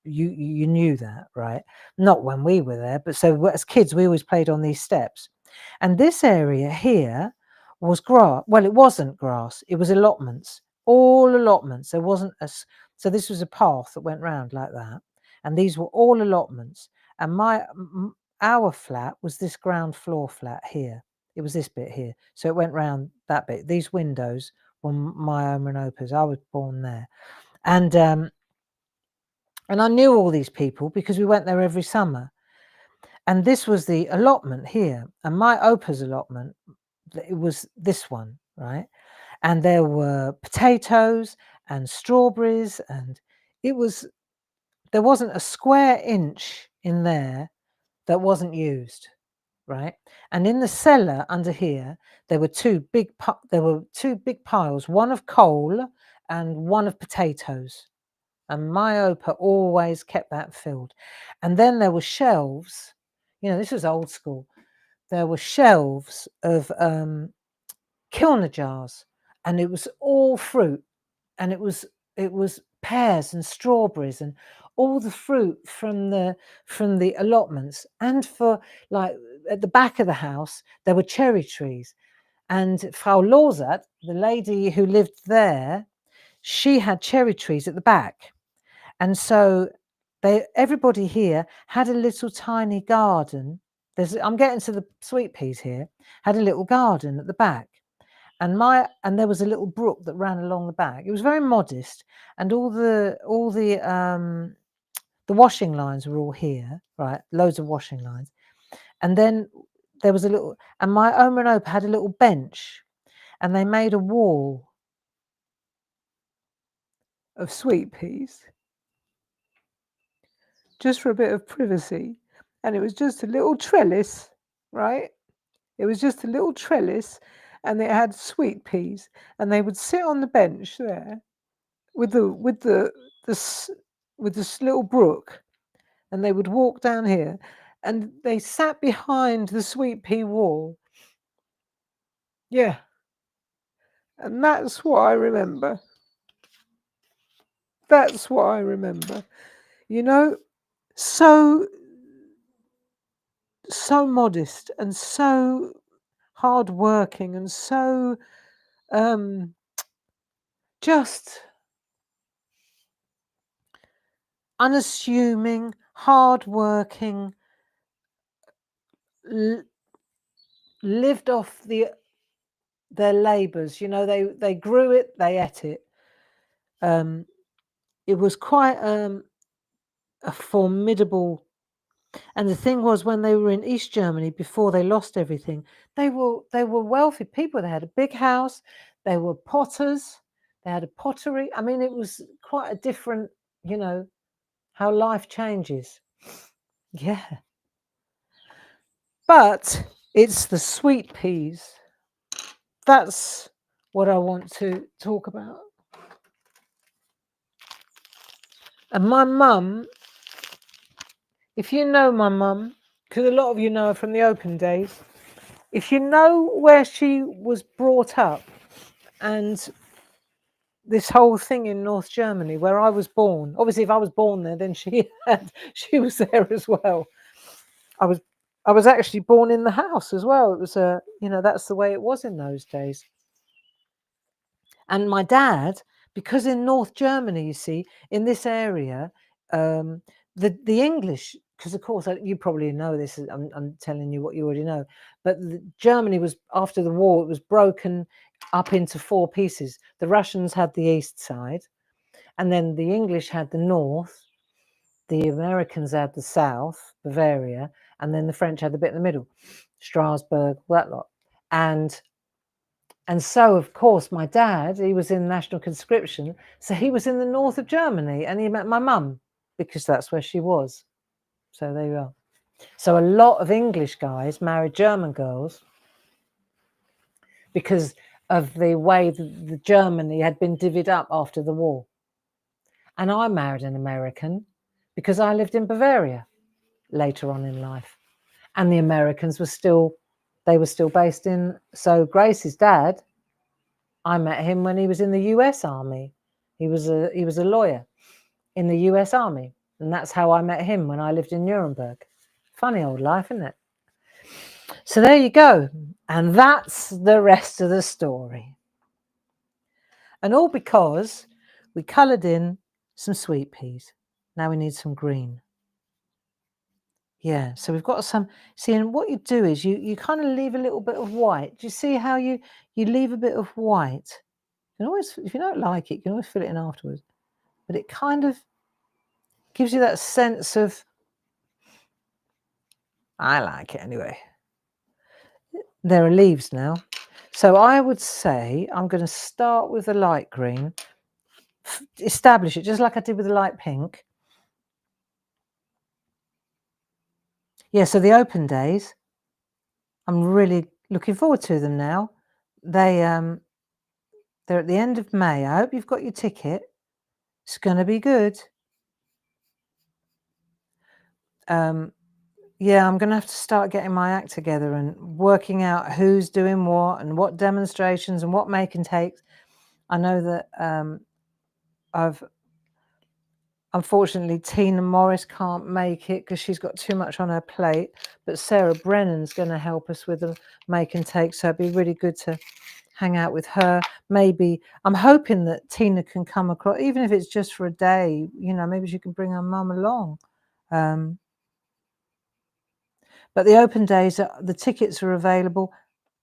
You knew that, right? Not when we were there, but so as kids we always played on these steps. And this area here was grass. Well, it wasn't grass. It was allotments, all allotments. There wasn't so this was a path that went round like that, and these were all allotments. And our flat was this ground floor flat here. It was this bit here, so it went round that bit. These windows were my Oma and Opa's. I was born there, and I knew all these people because we went there every summer. And this was the allotment here, and my Opa's allotment, it was this one, right? And there were potatoes and strawberries, and there wasn't a square inch in there that wasn't used, right? And in the cellar under here, there were two big piles, one of coal and one of potatoes. And my Opa always kept that filled. And then there were shelves. You know, this was old school. There were shelves of Kilner jars, and it was all fruit, and it was pears and strawberries and all the fruit from the allotments. And for, like, at the back of the house there were cherry trees, and Frau Lorsat, the lady who lived there, she had cherry trees at the back. And so everybody here had a little tiny garden. I'm getting to the sweet peas here. Had a little garden at the back. And there was a little brook that ran along the back. It was very modest, and all the washing lines were all here, right? Loads of washing lines. And then there was and my Oma and Opa had a little bench, and they made a wall of sweet peas just for a bit of privacy. And it was just a little trellis, right? It was just a little trellis, and it had sweet peas, and they would sit on the bench there with this little brook, and they would walk down here, and they sat behind the sweet pea wall. Yeah. And that's what I remember. That's what I remember. You know, so modest and so hardworking and so just unassuming, hardworking, lived off their labours. You know, they grew it, they ate it. It was quite a formidable. And the thing was, when they were in East Germany, before they lost everything, they were wealthy people. They had a big house. They were potters. They had a pottery. I mean, it was quite a different, you know, how life changes. Yeah. But it's the sweet peas. That's what I want to talk about. And my mum, if you know my mum, because a lot of you know her from the open days, if you know where she was brought up and this whole thing in North Germany where I was born, obviously if I was born there, then she was there as well. I was actually born in the house as well. It was you know, that's the way it was in those days. And my dad, because in North Germany, you see, in this area, the English, because of course you probably know this. I'm telling you what you already know, but Germany was, after the war, it was broken up into 4 pieces. The Russians had the east side, and then the English had the north, the Americans had the south, Bavaria, and then the French had the bit in the middle, Strasbourg, that lot. And so, of course, my dad, he was in national conscription, so he was in the north of Germany, and he met my mum because that's where she was. So there you are. So a lot of English guys married German girls because of the way the Germany had been divvied up after the war. And I married an American because I lived in Bavaria later on in life. And the Americans were still based in, so Grace's dad, I met him when he was in the US Army. He was a lawyer in the US Army. And that's how I met him when I lived in Nuremberg. Funny old life, isn't it? So there you go. And that's the rest of the story. And all because we coloured in some sweet peas. Now we need some green. Yeah, so we've got some, see, and what you do is you kind of leave a little bit of white. Do you see how you leave a bit of white? You can always, if you don't like it, you can always fill it in afterwards. But it kind of gives you that sense of, I like it anyway. There are leaves now. So I would say I'm going to start with the light green, establish it just like I did with the light pink. Yeah, so the open days, I'm really looking forward to them now. They're at the end of May. I hope you've got your ticket. It's going to be good. Yeah, I'm going to have to start getting my act together and working out who's doing what and what demonstrations and what make and takes. I know that unfortunately, Tina Morris can't make it because she's got too much on her plate, but Sarah Brennan's going to help us with the make and take, so it'd be really good to hang out with her. Maybe I'm hoping that Tina can come across, even if it's just for a day, maybe she can bring her mum along. But the open days, the tickets are available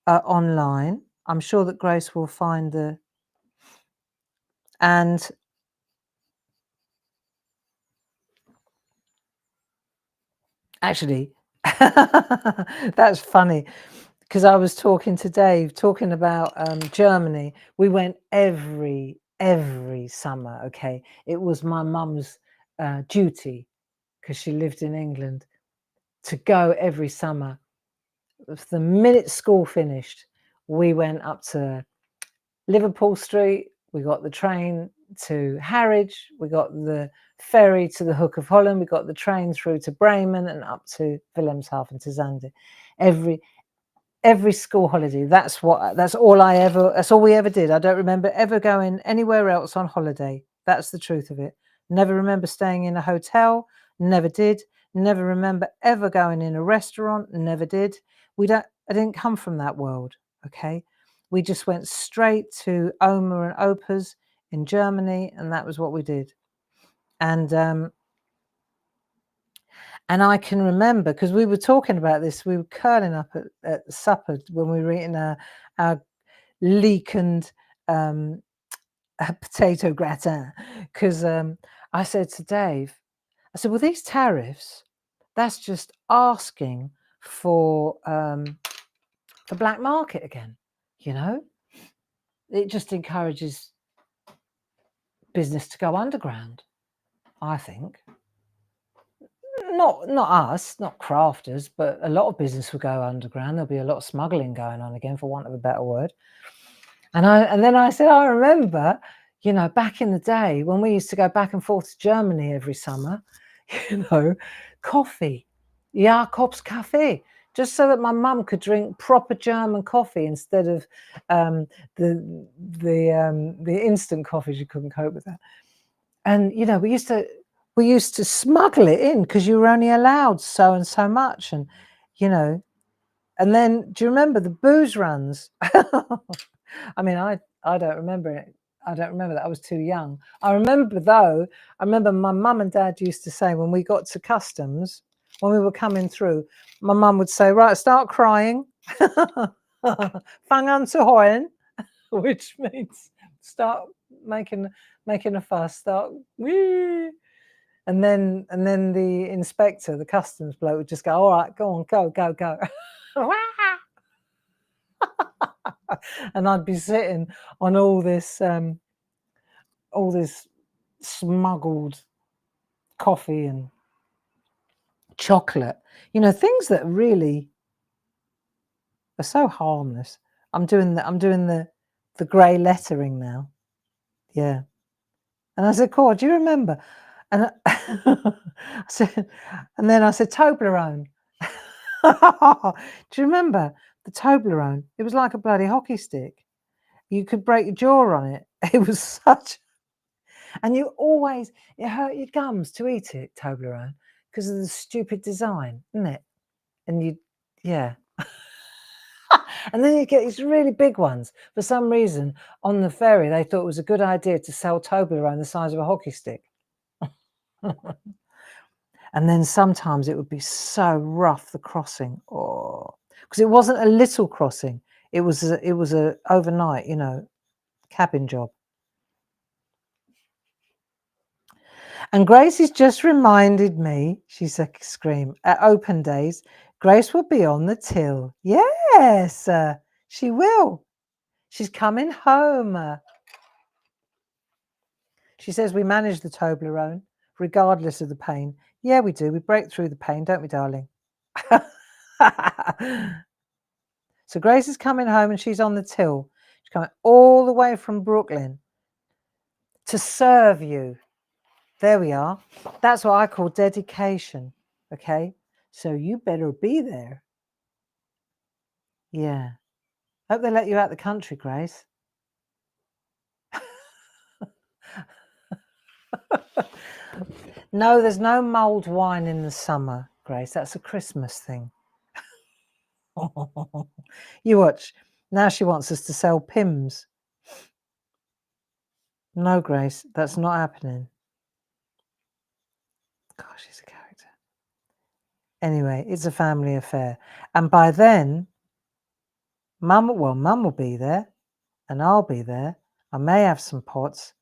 online. I'm sure that Grace will find and actually, that's funny because I was talking to Dave, talking about Germany. We went every summer. Okay, it was my mum's duty because she lived in England to go every summer. The minute school finished, we went up to Liverpool Street. We got the train to Harwich. We got the ferry to the Hook of Holland. We got the train through to Bremen and up to Wilhelmshaven to Zande. Every school holiday. That's all we ever did. I don't remember ever going anywhere else on holiday. That's the truth of it. Never remember staying in a hotel. Never did. Never remember ever going in a restaurant. Never did. I didn't come from that world. Okay. We just went straight to Oma and Opa's in Germany, and that was what we did. And I can remember, because we were talking about this, we were curling up at supper when we were eating our leek and potato gratin, because I said to Dave, I said, well, these tariffs, that's just asking for the black market again, It just encourages business to go underground, I think. Not us, not crafters, but a lot of business will go underground. There'll be a lot of smuggling going on again, for want of a better word. And then I said, I remember, back in the day when we used to go back and forth to Germany every summer, coffee, Jakob's Cafe, just so that my mum could drink proper German coffee instead of the instant coffee. She couldn't cope with that. And we used to smuggle it in because you were only allowed so and so much, and and then do you remember the booze runs? I mean, I don't remember it. I don't remember that. I was too young. I remember though, I remember my mum and dad used to say when we got to customs, when we were coming through, my mum would say, right, start crying. Fang an zu heulen, which means start making a fuss, start wee. And then the inspector, the customs bloke, would just go, all right, go on, go. And I'd be sitting on all this smuggled coffee and chocolate, things that really are so harmless. I'm doing the grey lettering now. Yeah. And I said, Cor, do you remember? And I said, and then I said, Toblerone. Do you remember the Toblerone? It was like a bloody hockey stick. You could break your jaw on it. It was such, and it hurt your gums to eat it, Toblerone, because of the stupid design, isn't it? And yeah. And then you get these really big ones. For some reason, on the ferry, they thought it was a good idea to sell Toblerone the size of a hockey stick. And then sometimes it would be so rough, the crossing, because it wasn't a little crossing. It was a overnight, cabin job. And Grace has just reminded me, she screamed, at open days, Grace will be on the till. Yes, she will. She's coming home. She says we manage the Toblerone, regardless of the pain. Yeah, we do. We break through the pain, don't we, darling? So Grace is coming home and she's on the till. She's coming all the way from Brooklyn to serve you. There we are. That's what I call dedication. Okay? So you better be there. Yeah. Hope they let you out the country, Grace. No, there's no mulled wine in the summer, Grace. That's a Christmas thing. You watch. Now she wants us to sell Pims. No, Grace, that's not happening. Gosh, she's a character. Anyway, it's a family affair. And by then, Mum will be there and I'll be there. I may have some pots.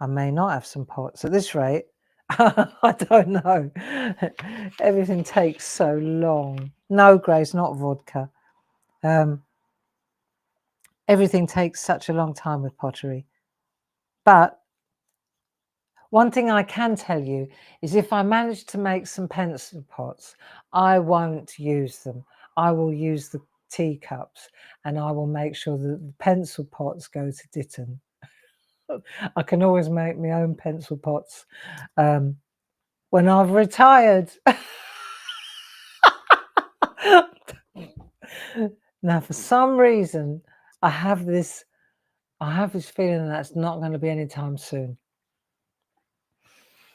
I may not have some pots. At this rate, I don't know. Everything takes so long. No, Grace, not vodka. Everything takes such a long time with pottery. But one thing I can tell you is if I manage to make some pencil pots, I won't use them. I will use the teacups and I will make sure that the pencil pots go to Ditton. I can always make my own pencil pots when I've retired. Now, for some reason, I have this feeling that's not going to be anytime soon.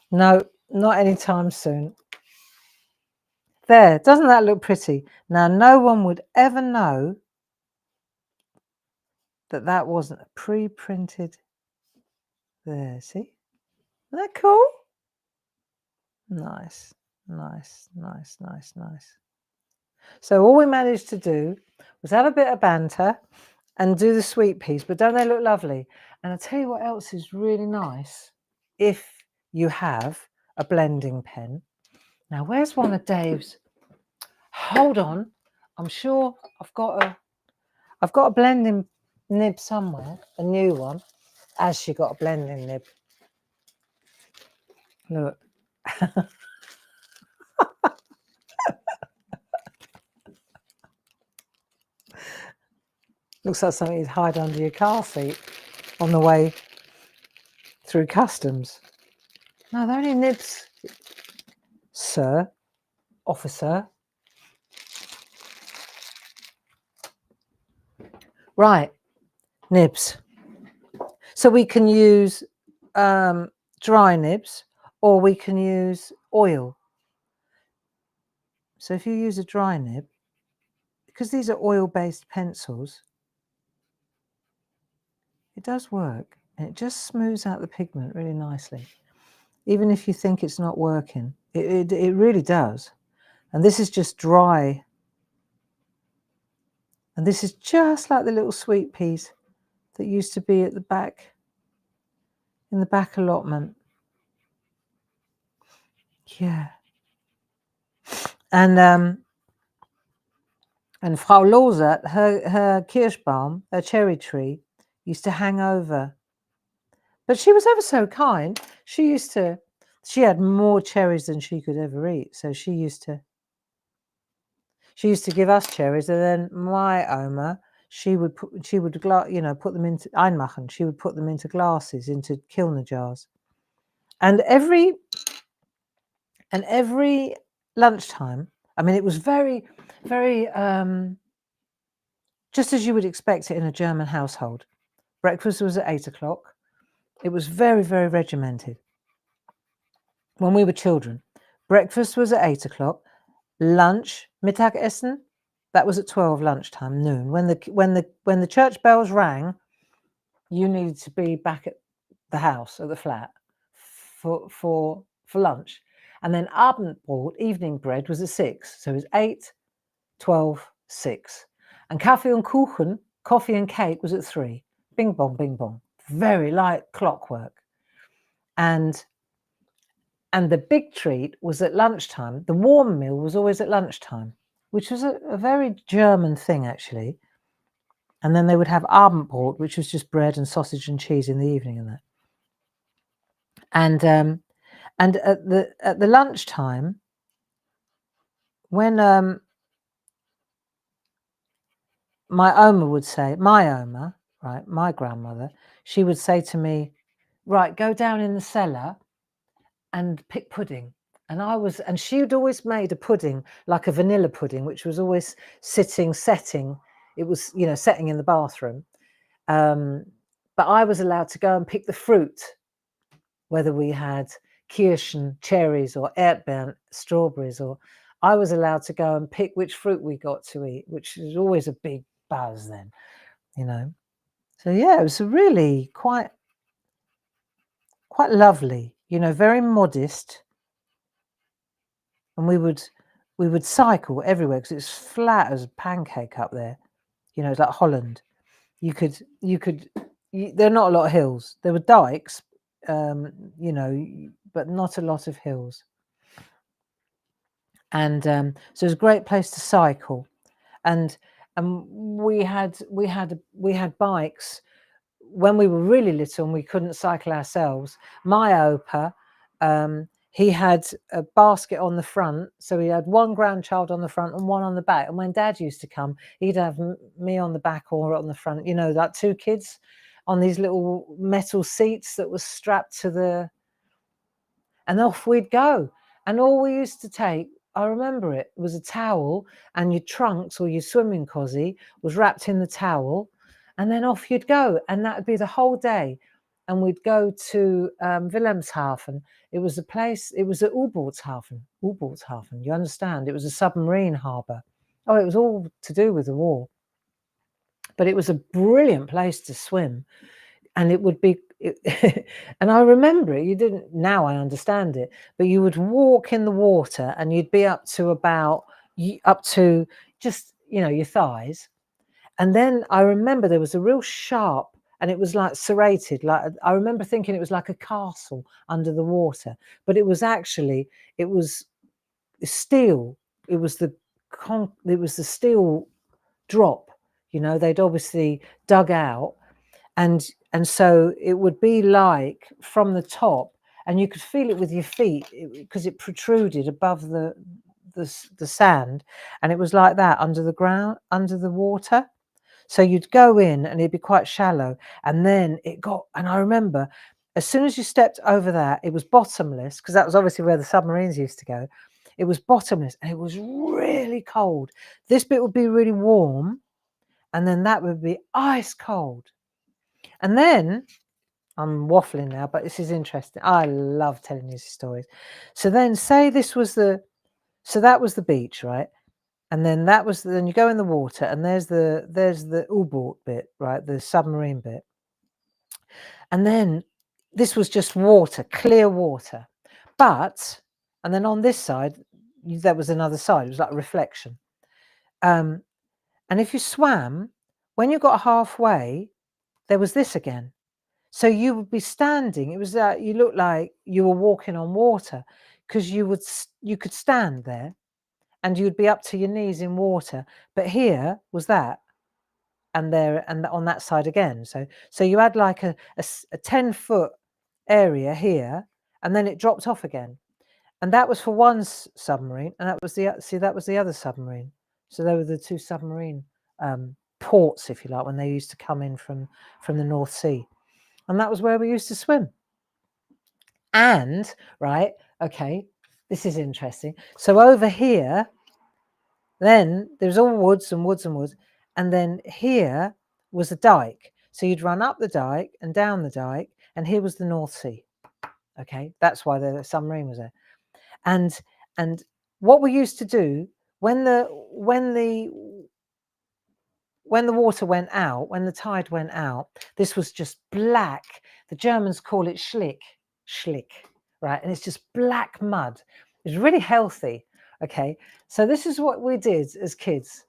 No, not anytime soon. There, doesn't that look pretty? Now, no one would ever know that that wasn't a pre-printed. There, see? Isn't that cool? Nice, nice, nice, nice, nice. So all we managed to do was have a bit of banter and do the sweet peas, but don't they look lovely? And I'll tell you what else is really nice. If you have a blending pen. Now, where's one of Dave's? Hold on. I'm sure I've got a blending nib somewhere, a new one. Has she got a blending nib? Look. Looks like something you'd hide under your car seat on the way through customs. No, they're only nibs, sir, officer. Right, nibs. So we can use dry nibs or we can use oil. So if you use a dry nib, because these are oil-based pencils, it does work. and it just smooths out the pigment really nicely. Even if you think it's not working, it really does. And this is just dry. And this is just like the little sweet peas that used to be at the back, in the back allotment. Yeah. And Frau Losert, her Kirschbaum, her cherry tree, used to hang over. But she was ever so kind. She had more cherries than she could ever eat. So she used to give us cherries, and then my Oma, she would put them into einmachen. She would put them into glasses, into Kilner jars. And every lunchtime, I mean, it was very, very just as you would expect it in a German household. Breakfast was at 8 o'clock. It was very, very regimented. When we were children, breakfast was at 8 o'clock. Lunch, Mittagessen, that was at 12 lunchtime, noon. When the church bells rang, you needed to be back at the house, at the flat, for lunch. And then Abendbrot, evening bread, was at 6. So it was 8, 12, 6. And Kaffee und Kuchen, coffee and cake, was at 3. Bing bong, bing bong. Very light clockwork. And the big treat was at lunchtime. The warm meal was always at lunchtime, which was a very German thing, actually. And then they would have Abendbrot, which was just bread and sausage and cheese in the evening, and that. And at the lunchtime, when my Oma would say, right, my grandmother, she would say to me, right, go down in the cellar and pick pudding. And she'd always made a pudding, like a vanilla pudding, which was always setting. It was, setting in the bathroom. But I was allowed to go and pick the fruit, whether we had Kirschen, cherries, or Erdbeeren, strawberries, or I was allowed to go and pick which fruit we got to eat, which was always a big buzz then, So yeah, it was really quite lovely, very modest. And we would cycle everywhere because it's flat as a pancake up there. It's like Holland. There are not a lot of hills. There were dikes, but not a lot of hills. And so it was a great place to cycle. And we had bikes when we were really little and we couldn't cycle ourselves. My Opa, he had a basket on the front, so he had one grandchild on the front and one on the back. And when Dad used to come, he'd have me on the back or on the front, like 2 kids on these little metal seats that was strapped to and off we'd go. And all we used to take, I remember it, was a towel, and your trunks or your swimming cosy was wrapped in the towel, and then off you'd go. And that would be the whole day. And we'd go to Wilhelmshaven. It was a place, it was at Ubåtshafen, you understand? It was a submarine harbour. Oh, it was all to do with the war. But it was a brilliant place to swim. And it would be, and I remember it, now I understand it, but you would walk in the water and you'd be up to just, your thighs. And then I remember there was a real sharp, and it was like serrated, I remember thinking it was like a castle under the water, but it was actually, it was steel. It was the steel drop, they'd obviously dug out. And so it would be like from the top, and you could feel it with your feet because it protruded above the sand, and it was like that under the ground, under the water. So you'd go in and it'd be quite shallow, and then and I remember as soon as you stepped over that, it was bottomless, because that was obviously where the submarines used to go. It was bottomless and it was really cold. This bit would be really warm, and then that would be ice cold. And then, I'm waffling now, but this is interesting. I love telling these stories. So then say that was the beach, right? And then then you go in the water, and there's the U-boat bit, right? The submarine bit. And then this was just water, clear water. But, and then on this side, there was another side. It was like a reflection. And if you swam, when you got halfway, there was this again. So you would be standing. It was you looked like you were walking on water, because you could stand there, and you'd be up to your knees in water. But here was that, and there, and on that side again. So you had like a 10-foot area here, and then it dropped off again. And that was for one submarine, and that was the other submarine. So they were the two submarine ports, if you like, when they used to come in from the North Sea. And that was where we used to swim. And, right, okay, this is interesting. So over here, then there's all woods and woods and woods. And then here was a dike. So you'd run up the dike and down the dike, and here was the North Sea. Okay, that's why the submarine was there. And what we used to do when the water went out, when the tide went out, this was just black. The Germans call it schlick, right? And it's just black mud. It's really healthy. Okay, so this is what we did as kids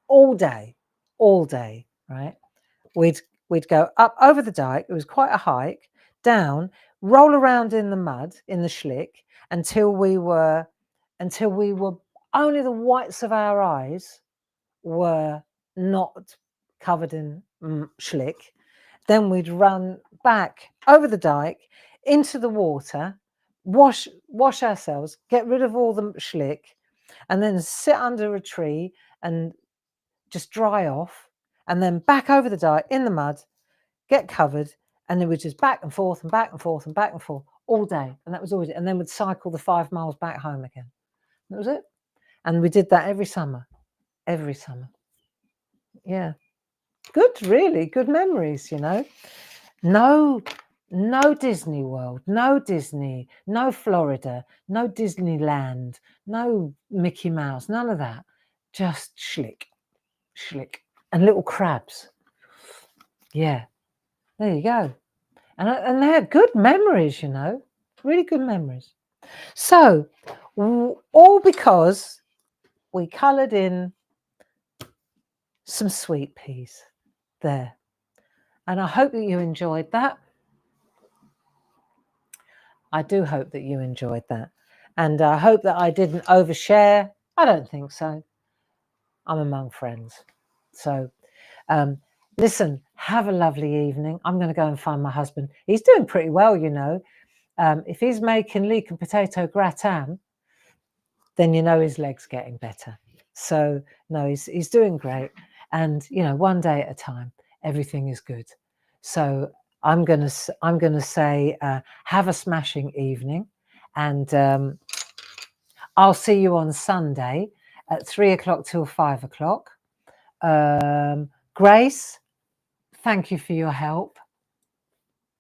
all day, right? We'd go up over the dike. It was quite a hike, down, roll around in the mud, in the schlick, until we were only the whites of our eyes were not covered in schlick. Then we'd run back over the dike into the water, wash ourselves, get rid of all the schlick, and then sit under a tree and just dry off, and then back over the dike in the mud, get covered, and then we'd just back and forth and back and forth and back and forth all day. And that was always it. And then we'd cycle the 5 miles back home again. That was it. And we did that every summer. Yeah. Good, really good memories, you know. No Disney World, no Disney, no Florida, no Disneyland, no Mickey Mouse, none of that. Just schlick, and little crabs. Yeah, there you go. And they're good memories, you know, really good memories. So, all because we coloured in some sweet peas there. And I hope that you enjoyed that. I do hope that you enjoyed that. And I hope that I didn't overshare. I don't think so. I'm among friends. So, listen, have a lovely evening. I'm going to go and find my husband. He's doing pretty well, you know. If he's making leek and potato gratin, then you know his leg's getting better. So, no, he's doing great. And, you know, one day at a time, everything is good. So I'm going to say, have a smashing evening. And I'll see you on Sunday at 3 o'clock till 5 o'clock. Grace, thank you for your help.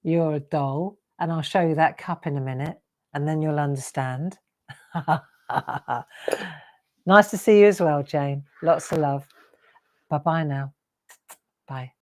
You're a doll. And I'll show you that cup in a minute, and then you'll understand. Nice to see you as well, Jane. Lots of love. Bye-bye now. Bye.